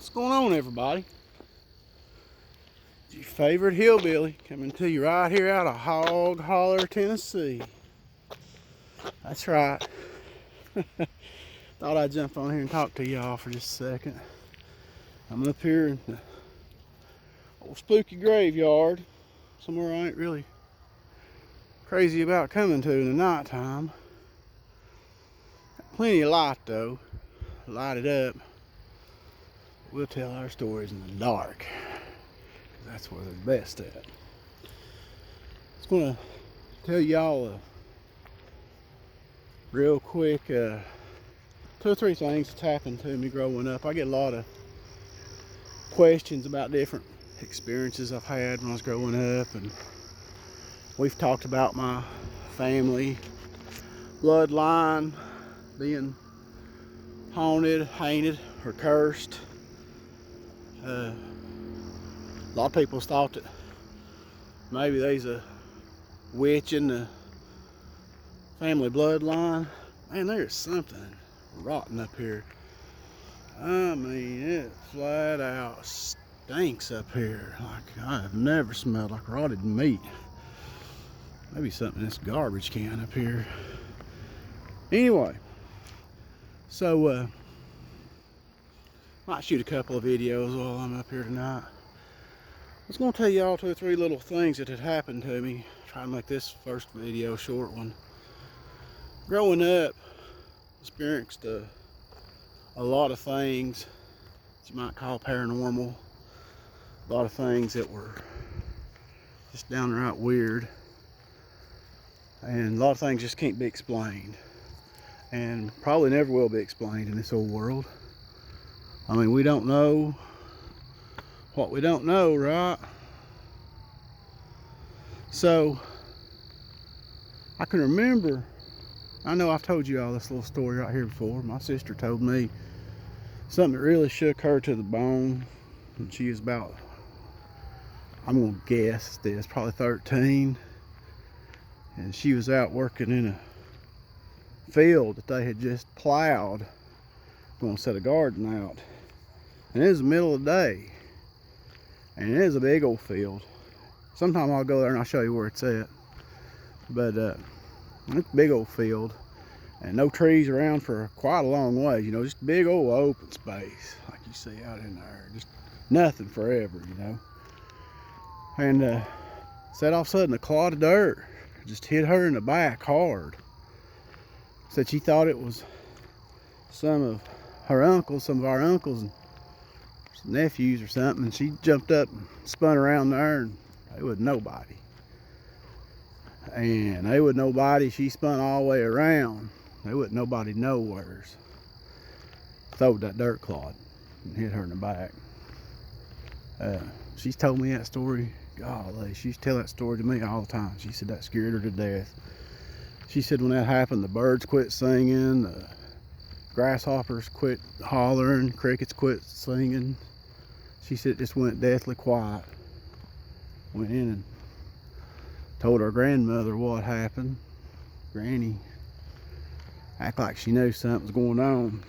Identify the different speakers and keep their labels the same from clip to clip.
Speaker 1: What's going on, everybody? It's your favorite hillbilly coming to you right here out of Hog Holler, Tennessee. That's right. Thought I'd jump on here and talk to y'all for just a second. I'm up here in the old spooky graveyard, somewhere I ain't really crazy about coming to in the nighttime. Plenty of light though, light it up. We'll tell our stories in the dark. That's where they're best at. Just gonna tell y'all a real quick 2 or 3 things that's happened to me growing up. I get a lot of questions about different experiences I've had when I was growing up, and we've talked about my family bloodline being haunted, haunted, or cursed. A lot of people thought that maybe there's a witch in the family bloodline. Man, there's something rotten up here. I mean, it flat out stinks up here. Like I have never smelled like rotted meat. Maybe something in this garbage can up here. Anyway, so might shoot a couple of videos while I'm up here tonight. I was going to tell y'all 2 or 3 little things that had happened to me. Try to make this first video a short one. Growing up, experienced a lot of things that you might call paranormal. A lot of things that were just downright weird. And a lot of things just can't be explained. And probably never will be explained in this old world. I mean, we don't know what we don't know, right? So, I can remember, I know I've told you all this little story right here before. My sister told me something that really shook her to the bone when she was about, I'm gonna guess this, probably 13. And she was out working in a field that they had just plowed, going to set a garden out. And it was the middle of the day. And it is a big old field. Sometime I'll go there and I'll show you where it's at. But it's a big old field. And no trees around for quite a long way. You know, just big old open space. Like you see out in there. Just nothing forever, you know. And said all of a sudden a clod of dirt just hit her in the back hard. Said she thought it was some of our uncles and nephews or something, and she jumped up and spun around there, and they wasn't nobody. And they wasn't nobody. She spun all the way around. They wasn't nobody nowheres. Throwed that dirt clod and hit her in the back. She's told me that story. Golly, she used to tell that story to me all the time. She said that scared her to death. She said when that happened, the birds quit singing, the grasshoppers quit hollering, crickets quit singing. She said it just went deathly quiet. Went in and told her grandmother what happened. Granny acted like she knew something was going on.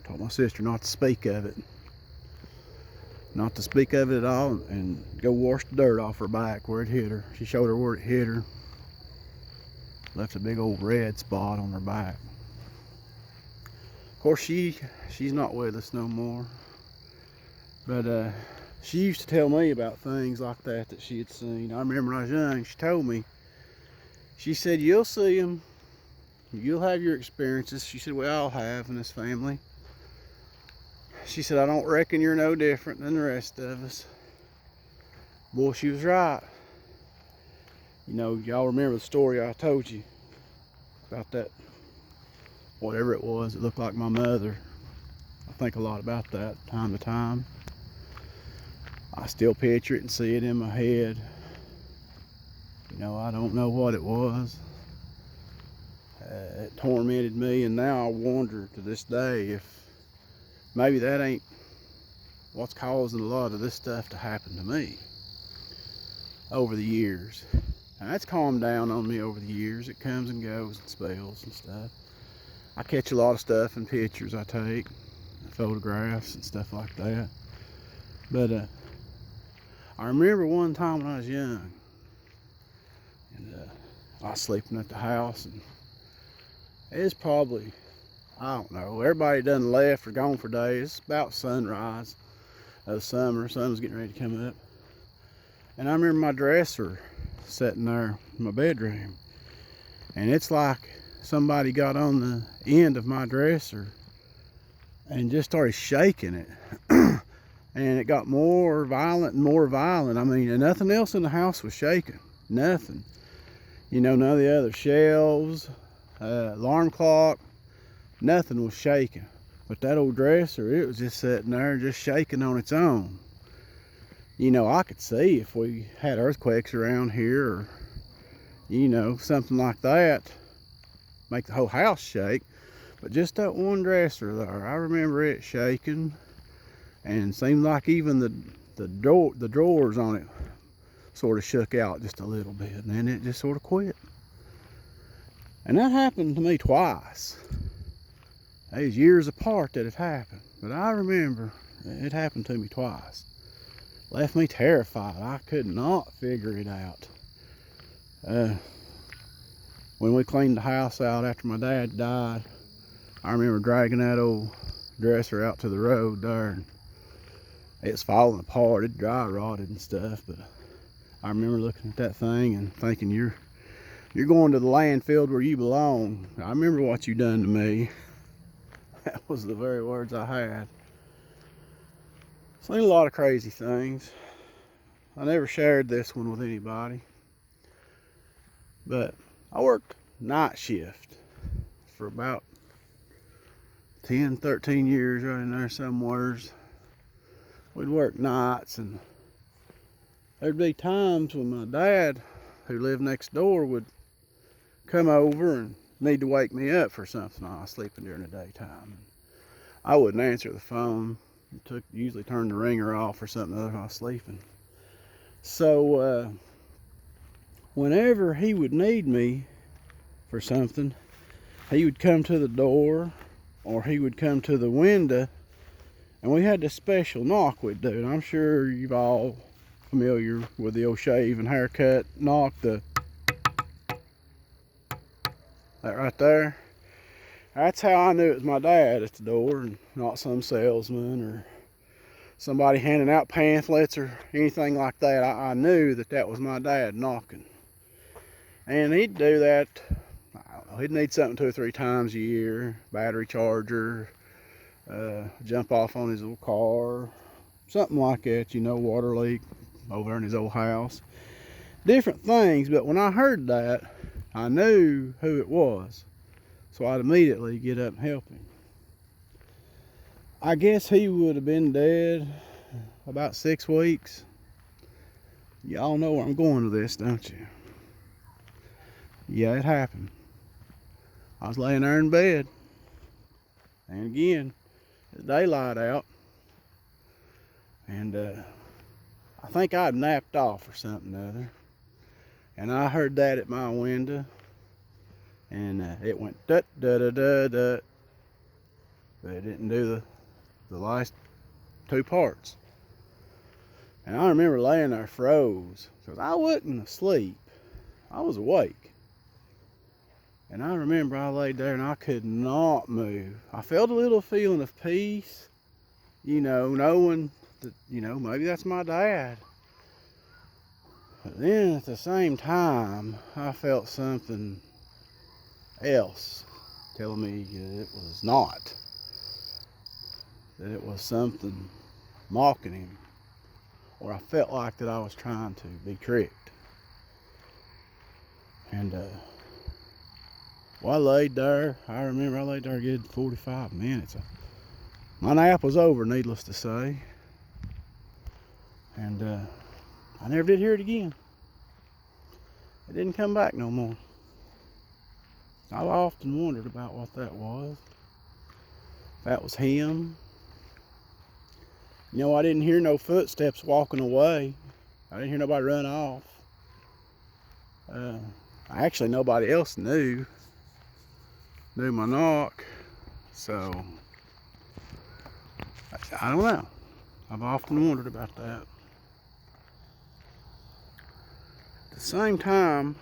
Speaker 1: Told my sister not to speak of it. Not to speak of it at all, and go wash the dirt off her back where it hit her. She showed her where it hit her. Left a big old red spot on her back. Of course, she's not with us no more. But she used to tell me about things like that she had seen. I remember when I was young, she told me, she said, you'll see them, you'll have your experiences. She said, we all have in this family. She said, I don't reckon you're no different than the rest of us. Boy, she was right. You know, y'all remember the story I told you about that, whatever it was, it looked like my mother. I think a lot about that time to time. I still picture it and see it in my head. You know, I don't know what it was. It tormented me, and now I wonder to this day if maybe that ain't what's causing a lot of this stuff to happen to me over the years. And that's calmed down on me over the years. It comes and goes in spells and stuff. I catch a lot of stuff in pictures I take, photographs and stuff like that. But I remember one time when I was young, and I was sleeping at the house, and it's probably, I don't know, everybody done left or gone for days. It's about sunrise of summer. Sun was getting ready to come up. And I remember my dresser sitting there in my bedroom. And it's like somebody got on the end of my dresser and just started shaking it. And it got more violent and more violent. I mean, and nothing else in the house was shaking. Nothing. You know, none of the other shelves, alarm clock, nothing was shaking. But that old dresser, it was just sitting there just shaking on its own. You know, I could see if we had earthquakes around here, or, you know, something like that, make the whole house shake. But just that one dresser there, I remember it shaking, and it seemed like even the drawers on it sort of shook out just a little bit, and then it just sort of quit. And that happened to me twice. They was years apart that it happened, but I remember it happened to me twice. Left me terrified. I could not figure it out. When we cleaned the house out after my dad died, I remember dragging that old dresser out to the road there, and it's falling apart. It dry rotted and stuff, but I remember looking at that thing and thinking, you're going to the landfill where you belong. I remember what you done to me. That was the very words I had. Seen a lot of crazy things. I never shared this one with anybody, but I worked night shift for about 10, 13 years right in there somewheres. We'd work nights, and there'd be times when my dad, who lived next door, would come over and need to wake me up for something. I was sleeping during the daytime. I wouldn't answer the phone. Usually turned the ringer off or something other I was sleeping. So whenever he would need me for something, he would come to the door, or he would come to the window, and we had this special knock we'd do. And I'm sure you've all familiar with the old shave and haircut knock, that right there. That's how I knew it was my dad at the door, and not some salesman or somebody handing out pamphlets or anything like that. I knew that was my dad knocking. And he'd do that, I don't know, he'd need something 2 or 3 times a year. Battery charger, jump off on his old car, something like that, you know, water leak over in his old house. Different things, but when I heard that, I knew who it was. So I'd immediately get up and help him. I guess he would have been dead about 6 weeks. Y'all know where I'm going with this, don't you? Yeah, it happened. I was laying there in bed, and again, the daylight out, and I think I'd napped off or something or other, and I heard that at my window. And it went da da da da da, but it didn't do the last 2 parts. And I remember laying there froze, because I wasn't asleep, I was awake. And I remember I laid there and I could not move. I felt a little feeling of peace, you know, knowing that, you know, maybe that's my dad. But then at the same time, I felt something else telling me that it was not, that it was something mocking him, or I felt like that I was trying to be tricked. And well, I laid there. I remember I laid there a good 45 minutes. My nap was over, needless to say, and I never did hear it again. It didn't come back no more. I've often wondered about what that was. If that was him. You know, I didn't hear no footsteps walking away. I didn't hear nobody run off. Actually, nobody else knew my knock. So, I don't know. I've often wondered about that. At the same time,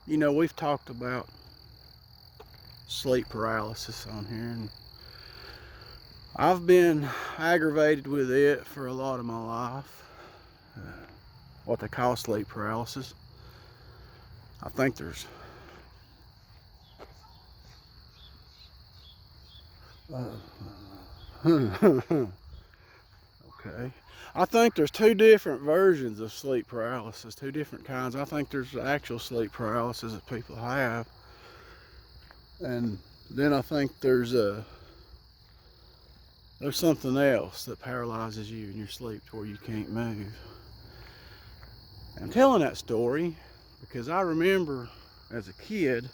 Speaker 1: you know, we've talked about sleep paralysis on here, and I've been aggravated with it for a lot of my life. What they call sleep paralysis. I think there's okay. I think there's two different versions of sleep paralysis, two different kinds. I think there's actual sleep paralysis that people have, and then I think there's something else that paralyzes you in your sleep to where you can't move. I'm telling that story because I remember as a kid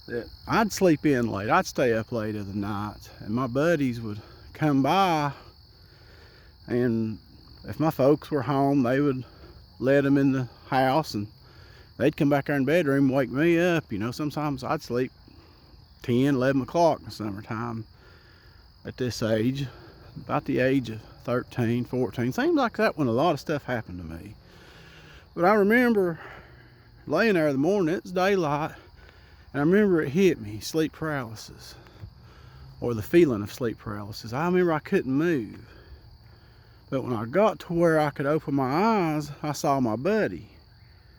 Speaker 1: that I'd sleep in late. I'd stay up late of the night, and my buddies would come by, and if my folks were home, they would let them in the house, and they'd come back there in the bedroom and wake me up. You know, sometimes I'd sleep 10, 11 o'clock in the summertime at this age, about the age of 13, 14. Seems like that when a lot of stuff happened to me. But I remember laying there in the morning, it's daylight, and I remember it hit me, sleep paralysis, or the feeling of sleep paralysis. I remember I couldn't move. But when I got to where I could open my eyes, I saw my buddy.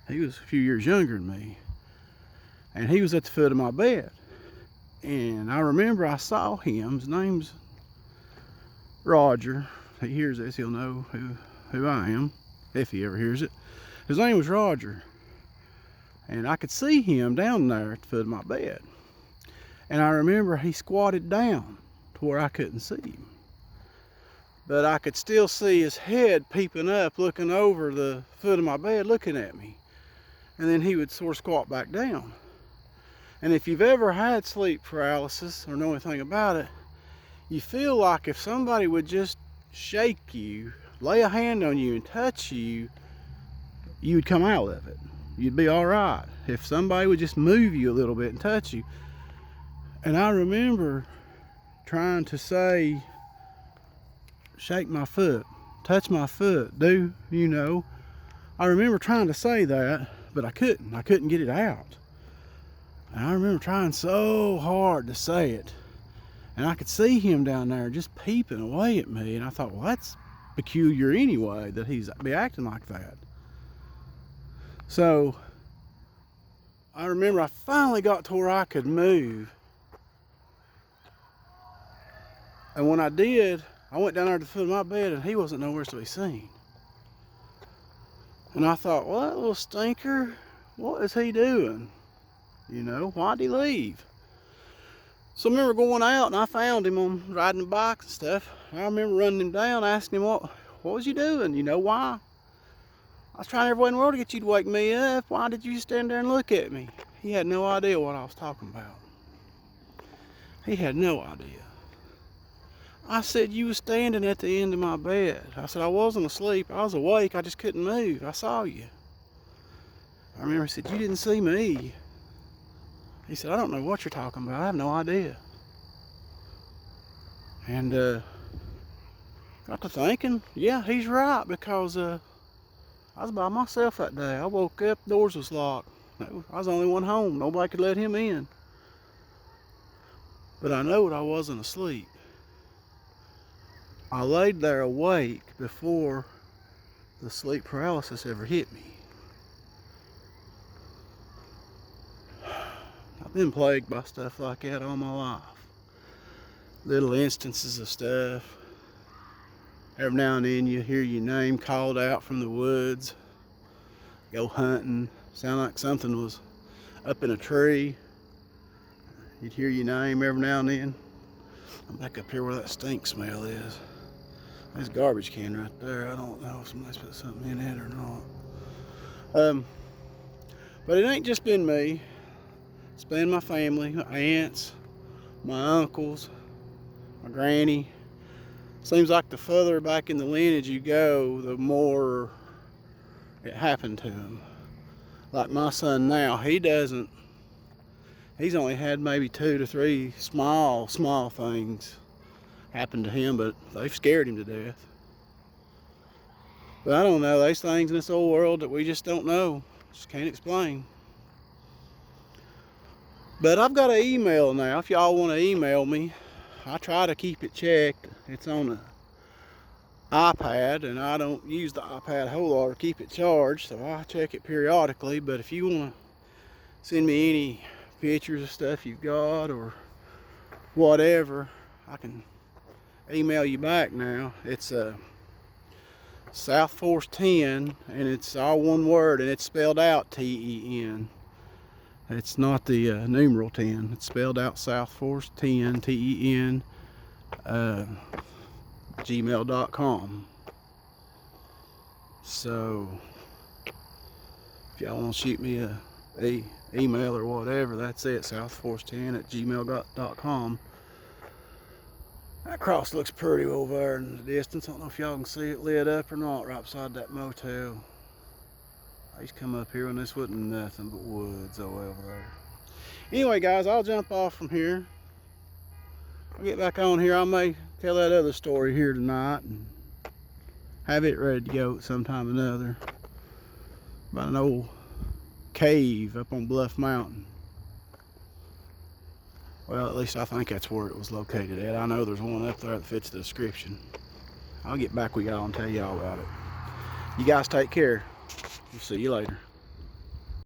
Speaker 1: He was a few years younger than me, and he was at the foot of my bed. And I remember I saw him. His name's Roger. If he hears this, he'll know who I am, if he ever hears it. His name was Roger. And I could see him down there at the foot of my bed. And I remember he squatted down to where I couldn't see him. But I could still see his head peeping up, looking over the foot of my bed, looking at me. And then he would sort of squat back down. And if you've ever had sleep paralysis or know anything about it, you feel like if somebody would just shake you, lay a hand on you and touch you, you would come out of it. You'd be all right. If somebody would just move you a little bit and touch you. And I remember trying to say, shake my foot, touch my foot, do, you know. I remember trying to say that, but I couldn't get it out. And I remember trying so hard to say it. And I could see him down there just peeping away at me. And I thought, well, that's peculiar anyway, that he's be acting like that. So I remember I finally got to where I could move. And when I did, I went down there to the foot of my bed and he wasn't nowhere to be seen. And I thought, well, that little stinker, what is he doing? You know, why'd he leave? So I remember going out and I found him on riding the bike and stuff. I remember running him down, asking him, what was you doing? You know, why? I was trying every way in the world to get you to wake me up. Why did you stand there and look at me? He had no idea what I was talking about. He had no idea. I said, you was standing at the end of my bed. I said, I wasn't asleep. I was awake. I just couldn't move. I saw you. I remember he said, you didn't see me. He said, I don't know what you're talking about. I have no idea. And got to thinking, yeah, he's right, because I was by myself that day. I woke up, doors was locked. I was the only one home. Nobody could let him in. But I know I wasn't asleep. I laid there awake before the sleep paralysis ever hit me. I've been plagued by stuff like that all my life. Little instances of stuff. Every now and then you hear your name called out from the woods. Go hunting. Sound like something was up in a tree. You'd hear your name every now and then. I'm back up here where that stink smell is. There's a garbage can right there. I don't know if somebody's put something in it or not. But it ain't just been me. It's been my family, my aunts, my uncles, my granny. Seems like the further back in the lineage you go, the more it happened to him. Like my son now, he's only had maybe 2 to 3 small things happened to him, but they've scared him to death. But I don't know, there's things in this old world that we just don't know, just can't explain. But I've got an email now. If y'all want to email me, I try to keep it checked. It's on the iPad, and I don't use the iPad a whole lot or keep it charged, so I check it periodically. But if you want to send me any pictures of stuff you've got or whatever, I can email you back now. It's South Force 10, and it's all one word, and it's spelled out T-E-N. It's not the numeral 10. It's spelled out South Force 10, T-E-N, gmail.com. So if y'all want to shoot me a email or whatever, that's it, southforce10 at gmail.com. That cross looks pretty over there in the distance. I don't know if y'all can see it lit up or not, right beside that motel. I used to come up here when this wasn't nothing but woods over there. Anyway, guys, I'll jump off from here. I'll get back on here. I may tell that other story here tonight and have it ready to go at some time or another. About an old cave up on Bluff Mountain. Well, at least I think that's where it was located at. I know there's one up there that fits the description. I'll get back with y'all and tell y'all about it. You guys take care. We'll see you later.